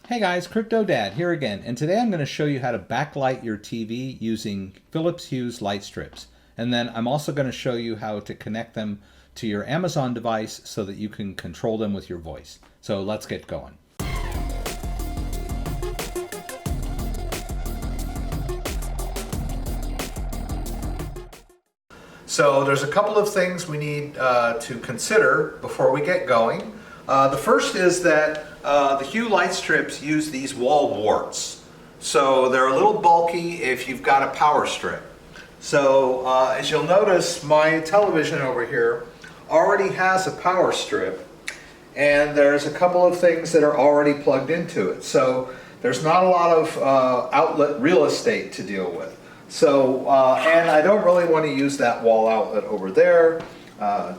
Hey guys, CryptoDad here again, and today I'm going to show you how to backlight your TV using Phillips Hue's light strips. And then I'm also going to show you how to connect them to your Amazon device so that you can control them with your voice. So let's get going. So there's a couple of things we need to consider before we get going. The first is that the Hue light strips use these wall warts. So they're a little bulky if you've got a power strip. So as you'll notice, my television over here already has a power strip, and there's a couple of things that are already plugged into it. So there's not a lot of outlet real estate to deal with. So, and I don't really want to use that wall outlet over there,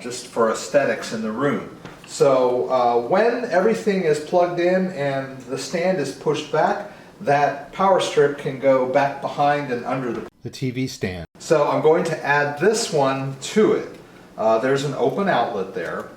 just for aesthetics in the room. So when everything is plugged in and the stand is pushed back, that power strip can go back behind and under the TV stand. So I'm going to add this one to it. There's an open outlet there,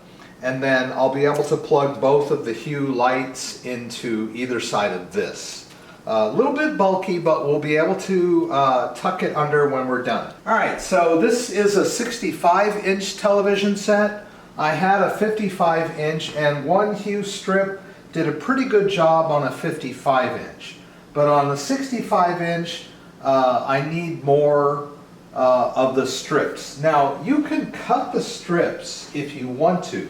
and then I'll be able to plug both of the Hue lights into either side of this. A little bit bulky, but we'll be able to tuck it under when we're done. Alright, so this is a 65-inch television set. I had a 55-inch, and one Hue strip did a pretty good job on a 55-inch. But on the 65-inch, I need more of the strips. Now, you can cut the strips if you want to,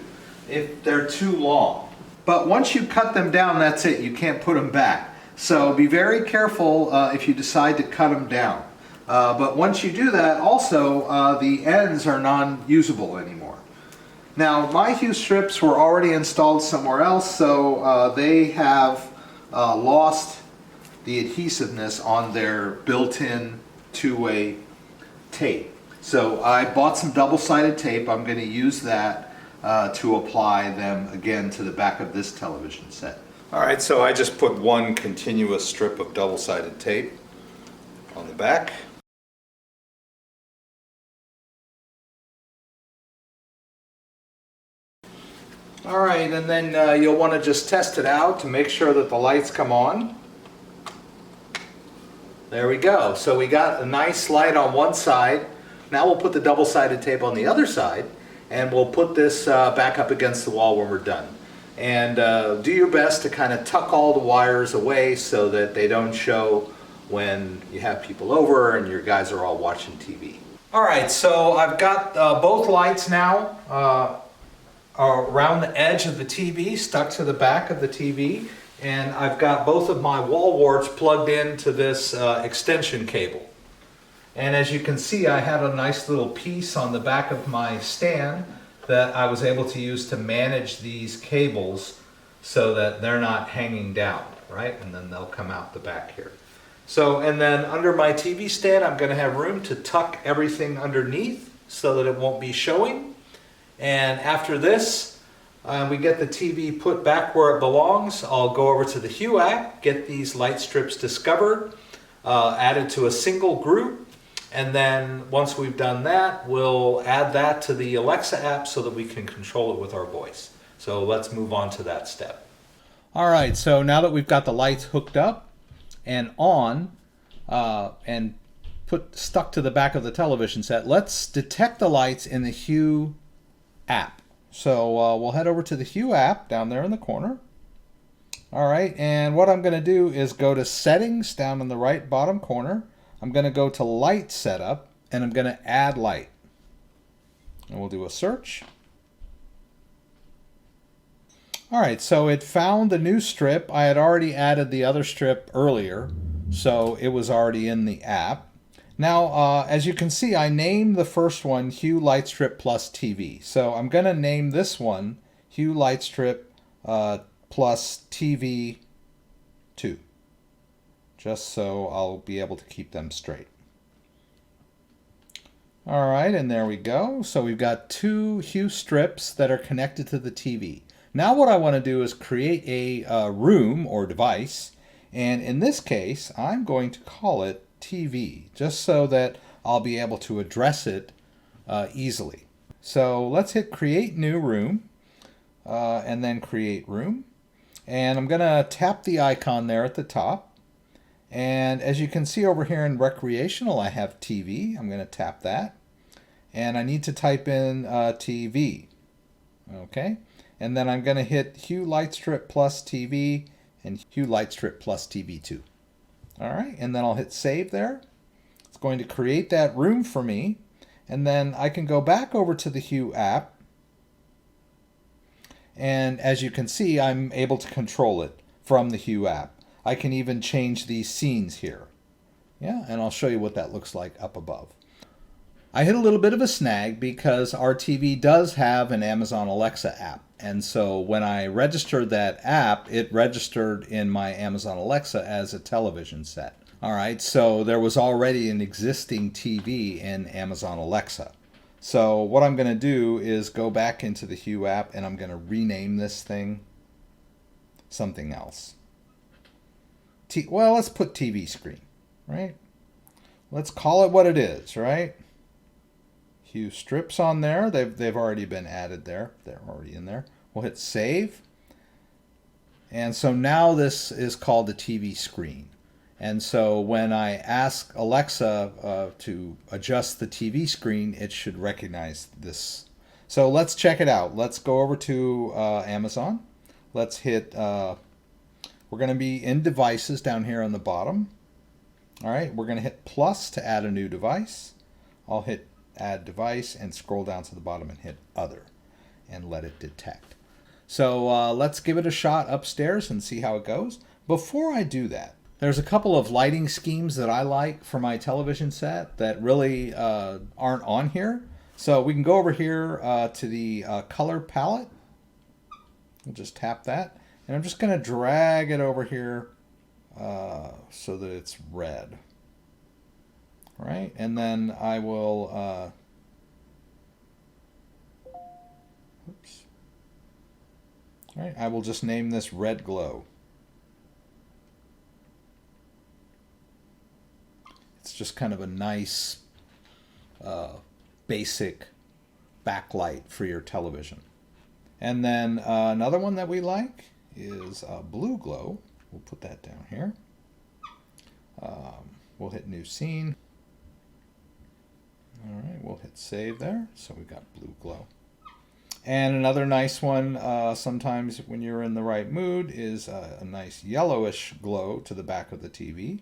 if they're too long. But once you cut them down, that's it. You can't put them back. So be very careful if you decide to cut them down. But once you do that, also the ends are non-usable anymore. Now, my Hue strips were already installed somewhere else, so they have lost the adhesiveness on their built-in two-way tape. So I bought some double-sided tape. I'm going to use that to apply them again to the back of this television set. Alright, so I just put one continuous strip of double-sided tape on the back. Alright, and then you'll want to just test it out to make sure that the lights come on. There we go. So we got a nice light on one side. Now we'll put the double-sided tape on the other side, and we'll put this back up against the wall when we're done. And do your best to kind of tuck all the wires away so that they don't show when you have people over and your guys are all watching TV. Alright, so I've got both lights now around the edge of the TV, stuck to the back of the TV, and I've got both of my wall warts plugged into this extension cable. And as you can see, I have a nice little piece on the back of my stand that I was able to use to manage these cables so that they're not hanging down, right? And then they'll come out the back here. So, and then under my TV stand, I'm going to have room to tuck everything underneath so that it won't be showing. And after this, we get the TV put back where it belongs. I'll go over to the Hue app, get these light strips discovered, added to a single group. And then once we've done that, we'll add that to the Alexa app so that we can control it with our voice. So let's move on to that step. All right, so now that we've got the lights hooked up and on and stuck to the back of the television set, let's detect the lights in the Hue app. So we'll head over to the Hue app down there in the corner. All right, and what I'm going to do is go to Settings down in the right bottom corner. I'm going to go to Light Setup, and I'm going to add light. And we'll do a search. Alright, so it found the new strip. I had already added the other strip earlier, so it was already in the app. Now, as you can see, I named the first one Hue Light Strip Plus TV. So I'm going to name this one Hue Light Strip Plus TV 2. Just so I'll be able to keep them straight. Alright, and there we go. So we've got two Hue strips that are connected to the TV. Now what I want to do is create a room or device, and in this case I'm going to call it TV, just so that I'll be able to address it easily. So let's hit Create New Room, and then Create Room. And I'm going to tap the icon there at the top. And as you can see over here in recreational, I have TV. I'm going to tap that. And I need to type in TV. Okay. And then I'm going to hit Hue Light Strip plus TV and Hue Light Strip plus TV2. All right. And then I'll hit save there. It's going to create that room for me. And then I can go back over to the Hue app. And as you can see, I'm able to control it from the Hue app. I can even change these scenes here. Yeah, and I'll show you what that looks like up above. I hit a little bit of a snag because our TV does have an Amazon Alexa app. And so when I registered that app, it registered in my Amazon Alexa as a television set. All right, so there was already an existing TV in Amazon Alexa. So what I'm going to do is go back into the Hue app and I'm going to rename this thing something else. Well, let's put TV screen, right? Let's call it what it is, right? Hue strips on there. They've already been added there. They're already in there. We'll hit save. And so now this is called the TV screen. And so when I ask Alexa to adjust the TV screen, it should recognize this. So let's check it out. Let's go over to Amazon. Let's hit, we're going to be in devices down here on the bottom. All right, we're going to hit plus to add a new device. I'll hit add device and scroll down to the bottom and hit other and let it detect. So let's give it a shot upstairs and see how it goes. Before I do that, there's a couple of lighting schemes that I like for my television set that really aren't on here. So we can go over here to the color palette. We'll just tap that. And I'm just going to drag it over here so that it's red. All right, and then I will, oops. All right, I will just name this Red Glow. It's just kind of a nice, basic backlight for your television. And then another one that we like is Blue Glow. We'll put that down here. We'll hit New Scene. All right, we'll hit Save there. So we've got Blue Glow. And another nice one, sometimes when you're in the right mood, is a nice yellowish glow to the back of the TV.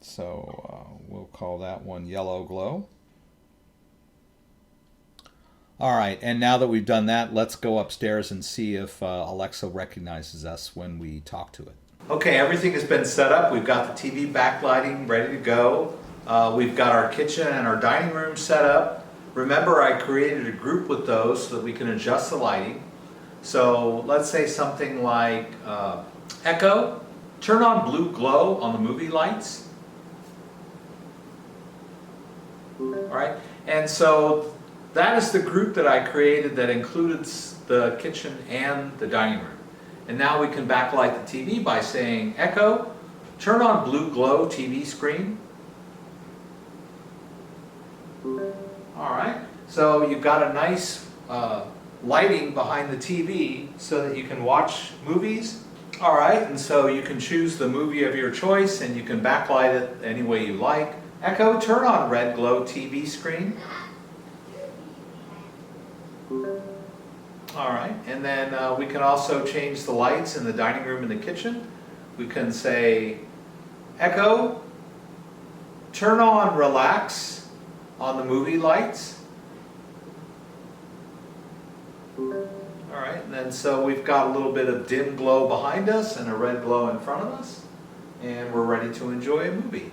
So we'll call that one Yellow Glow. All right, and now that we've done that, let's go upstairs and see if Alexa recognizes us when we talk to it. Okay, everything has been set up. We've got the TV backlighting ready to go. We've got our kitchen and our dining room set up. Remember, I created a group with those so that we can adjust the lighting. So let's say something like Echo, turn on Blue Glow on the movie lights. All right, and so that is the group that I created that includes the kitchen and the dining room. And now we can backlight the TV by saying, Echo, turn on Blue Glow TV screen. All right, so you've got a nice lighting behind the TV so that you can watch movies. All right, and so you can choose the movie of your choice and you can backlight it any way you like. Echo, turn on Red Glow TV screen. All right, and then we can also change the lights in the dining room and the kitchen. We can say, Echo, turn on Relax on the movie lights. All right, and then so we've got a little bit of dim glow behind us and a red glow in front of us, and we're ready to enjoy a movie.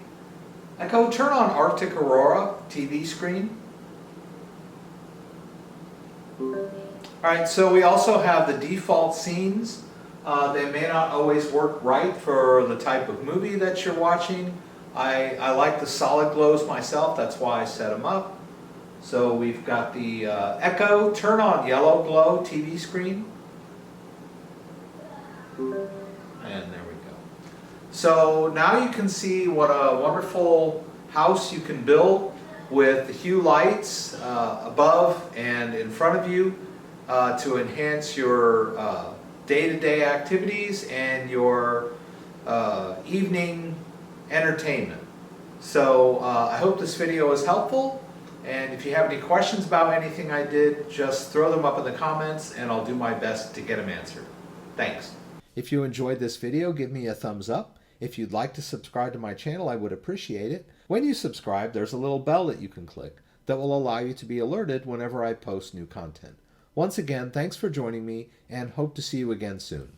Echo, turn on Arctic Aurora TV screen. All right, so we also have the default scenes. They may not always work right for the type of movie that you're watching. I like the solid glows myself, that's why I set them up. So we've got the Echo, turn on Yellow Glow TV screen. And there we go. So now you can see what a wonderful house you can build with the Hue lights above and in front of you to enhance your day-to-day activities and your evening entertainment. So I hope this video was helpful, and if you have any questions about anything I did, just throw them up in the comments and I'll do my best to get them answered. Thanks. If you enjoyed this video, give me a thumbs up. If you'd like to subscribe to my channel, I would appreciate it. When you subscribe, there's a little bell that you can click that will allow you to be alerted whenever I post new content. Once again, thanks for joining me, and hope to see you again soon.